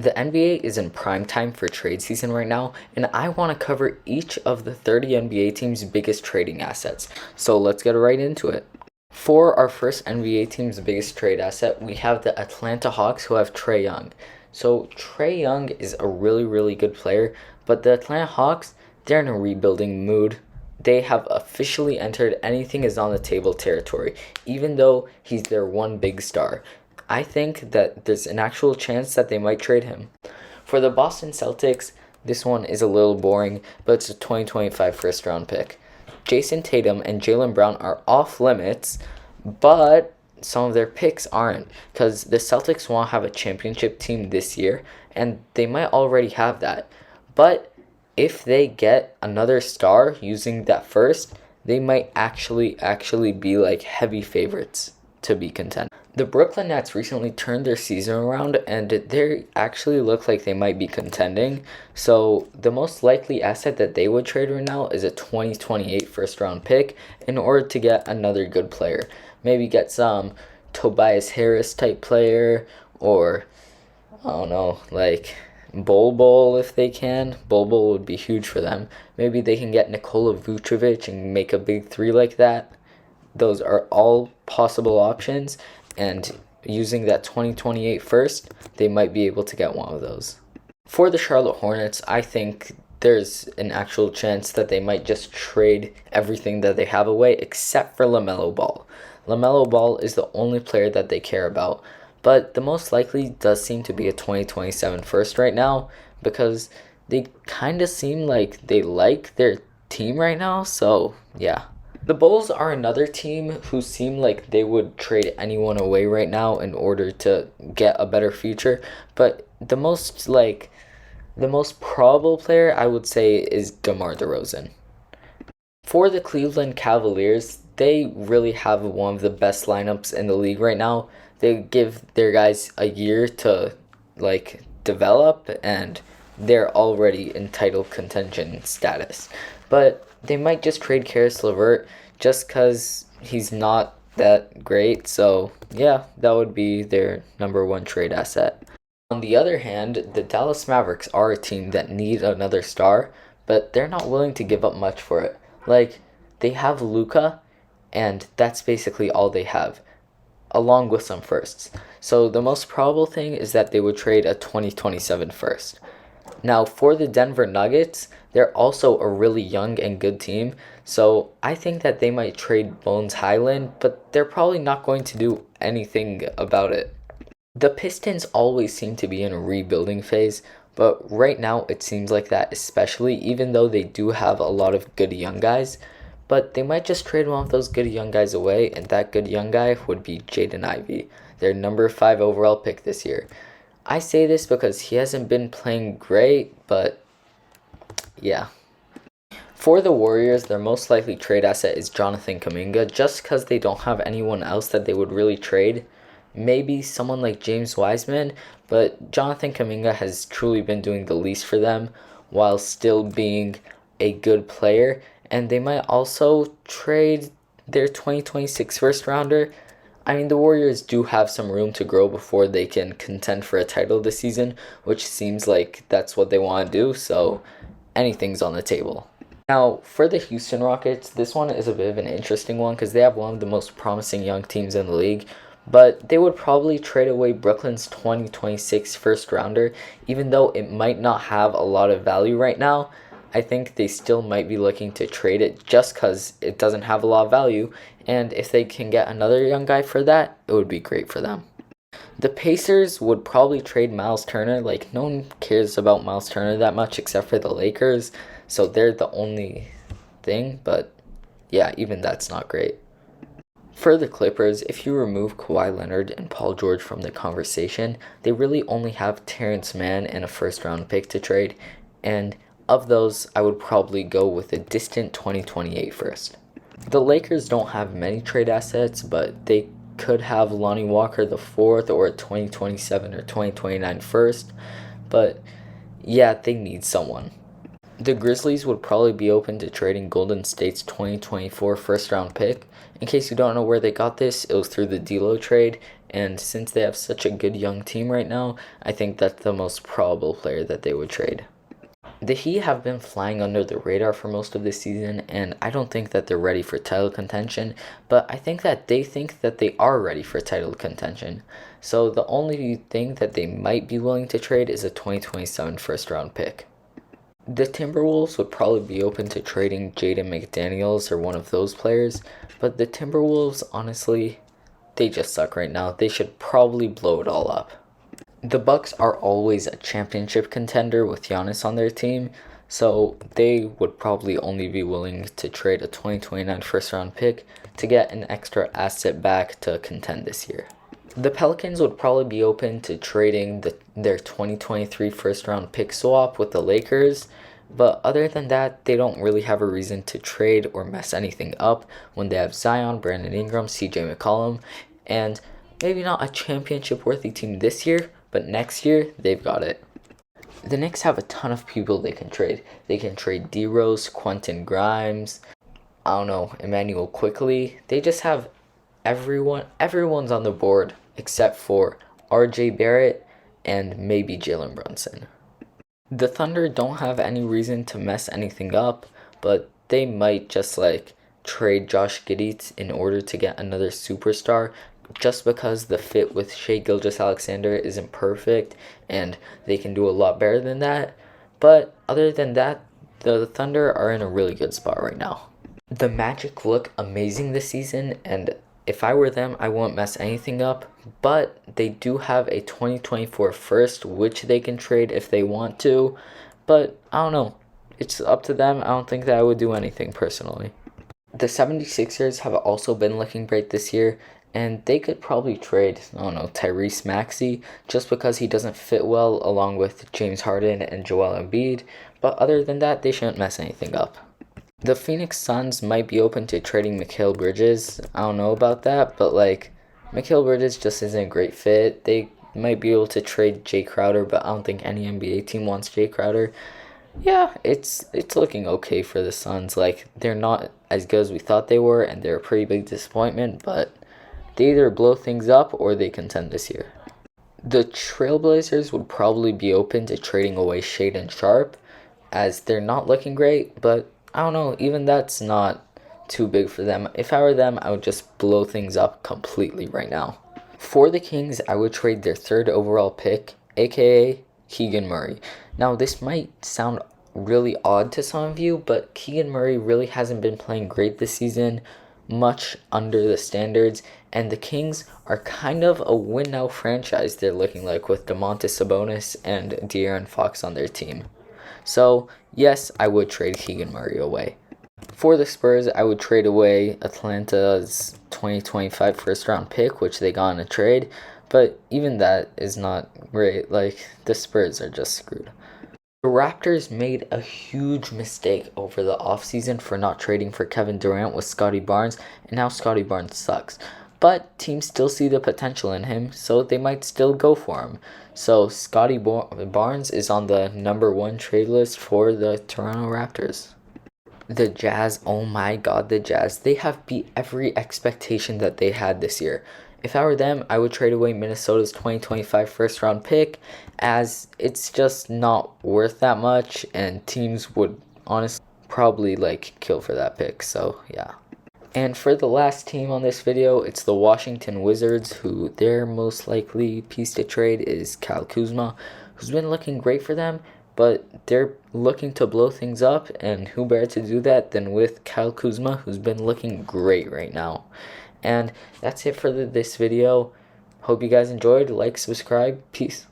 The NBA is in prime time for trade season right now, and I want to cover each of the 30 NBA teams' biggest trading assets. So let's get right into it. For our first NBA team's biggest trade asset, we have the Atlanta Hawks, who have Trae Young. So Trae Young is a really, really good player, but the Atlanta Hawks, they're in a rebuilding mood. They have officially entered anything is on the table territory, even though he's their one big star. I think that there's an actual chance that they might trade him. For the Boston Celtics, this one is a little boring, but it's a 2025 first round pick. Jason Tatum and Jaylen Brown are off limits, but some of their picks aren't, because the Celtics want to have a championship team this year, and they might already have that. But if they get another star using that first, they might actually be like heavy favorites to be contenders. The Brooklyn Nets recently turned their season around and they actually look like they might be contending. So the most likely asset that they would trade right now is a 2028 first round pick in order to get another good player. Maybe get some Tobias Harris type player, or I don't know, like Bol if they can. Bol would be huge for them. Maybe they can get Nikola Vucevic and make a big three like that. Those are all possible options, and using that 2028 first, they might be able to get one of those. For the Charlotte Hornets, I think there's an actual chance that they might just trade everything that they have away except for LaMelo Ball. LaMelo Ball is the only player that they care about, but the most likely does seem to be a 2027 first right now, because they kind of seem like they like their team right now, so yeah. The Bulls are another team who seem like they would trade anyone away right now in order to get a better future, but the most probable player I would say is DeMar DeRozan. For the Cleveland Cavaliers, they really have one of the best lineups in the league right now. They give their guys a year to develop, and they're already in title contention status. But they might just trade Karis LeVert just because he's not that great. So, yeah, that would be their number one trade asset. On the other hand, the Dallas Mavericks are a team that need another star, but they're not willing to give up much for it. They have Luka, and that's basically all they have, along with some firsts. So the most probable thing is that they would trade a 2027 first. Now, for the Denver Nuggets, they're also a really young and good team, so I think that they might trade Bones Highland, but they're probably not going to do anything about it. The Pistons always seem to be in a rebuilding phase, but right now it seems like that, especially even though they do have a lot of good young guys, but they might just trade one of those good young guys away, and that good young guy would be Jaden Ivey, their number 5 overall pick this year. I say this because he hasn't been playing great, but yeah. For the Warriors, their most likely trade asset is Jonathan Kuminga, just because they don't have anyone else that they would really trade. Maybe someone like James Wiseman, but Jonathan Kuminga has truly been doing the least for them while still being a good player. And they might also trade their 2026 first rounder. I mean, the Warriors do have some room to grow before they can contend for a title this season, which seems like that's what they want to do, so anything's on the table. Now, for the Houston Rockets, this one is a bit of an interesting one because they have one of the most promising young teams in the league, but they would probably trade away Brooklyn's 2026 first rounder, even though it might not have a lot of value right now. I think they still might be looking to trade it just because it doesn't have a lot of value, and if they can get another young guy for that, it would be great for them. The Pacers would probably trade Miles Turner. No one cares about Miles Turner that much except for the Lakers, so they're the only thing, but yeah, even that's not great. For the Clippers, if you remove Kawhi Leonard and Paul George from the conversation, they really only have Terrence Mann and a first round pick to trade, and of those, I would probably go with a distant 2028 first. The Lakers don't have many trade assets, but they could have Lonnie Walker the 4th or a 2027 or 2029 first, but yeah, they need someone. The Grizzlies would probably be open to trading Golden State's 2024 first round pick. In case you don't know where they got this, it was through the D'Lo trade, And since they have such a good young team right now, I think that's the most probable player that they would trade. The Heat have been flying under the radar for most of this season, and I don't think that they're ready for title contention, but I think that they think that they are ready for title contention. So the only thing that they might be willing to trade is a 2027 first round pick. The Timberwolves would probably be open to trading Jaden McDaniels or one of those players, but the Timberwolves, honestly, they just suck right now. They should probably blow it all up. The Bucks are always a championship contender with Giannis on their team, so they would probably only be willing to trade a 2029 first round pick to get an extra asset back to contend this year. The Pelicans would probably be open to trading their 2023 first round pick swap with the Lakers, but other than that, they don't really have a reason to trade or mess anything up when they have Zion, Brandon Ingram, CJ McCollum, and maybe not a championship worthy team this year, but next year, they've got it. The Knicks have a ton of people they can trade. They can trade D-Rose, Quentin Grimes, Emmanuel Quickly. They just have everyone's on the board except for RJ Barrett and maybe Jalen Brunson. The Thunder don't have any reason to mess anything up, but they might just trade Josh Giddey in order to get another superstar, just because the fit with Shai Gilgeous-Alexander isn't perfect and they can do a lot better than that. But other than that, the Thunder are in a really good spot right now. The Magic look amazing this season, and if I were them, I wouldn't mess anything up, but they do have a 2024 first, which they can trade if they want to, but I don't know. It's up to them. I don't think that I would do anything personally. The 76ers have also been looking great this year, and they could probably trade, Tyrese Maxey, just because he doesn't fit well along with James Harden and Joel Embiid, but other than that, they shouldn't mess anything up. The Phoenix Suns might be open to trading Mikal Bridges. I don't know about that, but Mikal Bridges just isn't a great fit. They might be able to trade Jay Crowder, but I don't think any NBA team wants Jay Crowder. Yeah, it's looking okay for the Suns. They're not as good as we thought they were, and they're a pretty big disappointment, but they either blow things up or they contend this year. The Trailblazers would probably be open to trading away Shaedon Sharpe, as they're not looking great, but I don't know, even that's not too big for them. If I were them, I would just blow things up completely right now. For the Kings, I would trade their third overall pick, aka Keegan Murray. Now, this might sound really odd to some of you, but Keegan Murray really hasn't been playing great this season, much under the standards, and the Kings are kind of a win-now franchise they're looking like with Domantas Sabonis and De'Aaron Fox on their team. So, yes, I would trade Keegan Murray away. For the Spurs, I would trade away Atlanta's 2025 first-round pick, which they got in a trade, but even that is not great. The Spurs are just screwed. The Raptors made a huge mistake over the offseason for not trading for Kevin Durant with Scottie Barnes, and now Scottie Barnes sucks. But teams still see the potential in him, so they might still go for him. So Scottie Barnes is on the number 1 trade list for the Toronto Raptors. The Jazz, oh my god, the Jazz. They have beat every expectation that they had this year. If I were them, I would trade away Minnesota's 2025 first round pick, as it's just not worth that much, and teams would honestly probably kill for that pick, so yeah. And for the last team on this video, it's the Washington Wizards, who their most likely piece to trade is Kyle Kuzma, who's been looking great for them, but they're looking to blow things up, and who better to do that than with Kyle Kuzma, who's been looking great right now. And that's it for this video. Hope you guys enjoyed. Like, subscribe. Peace.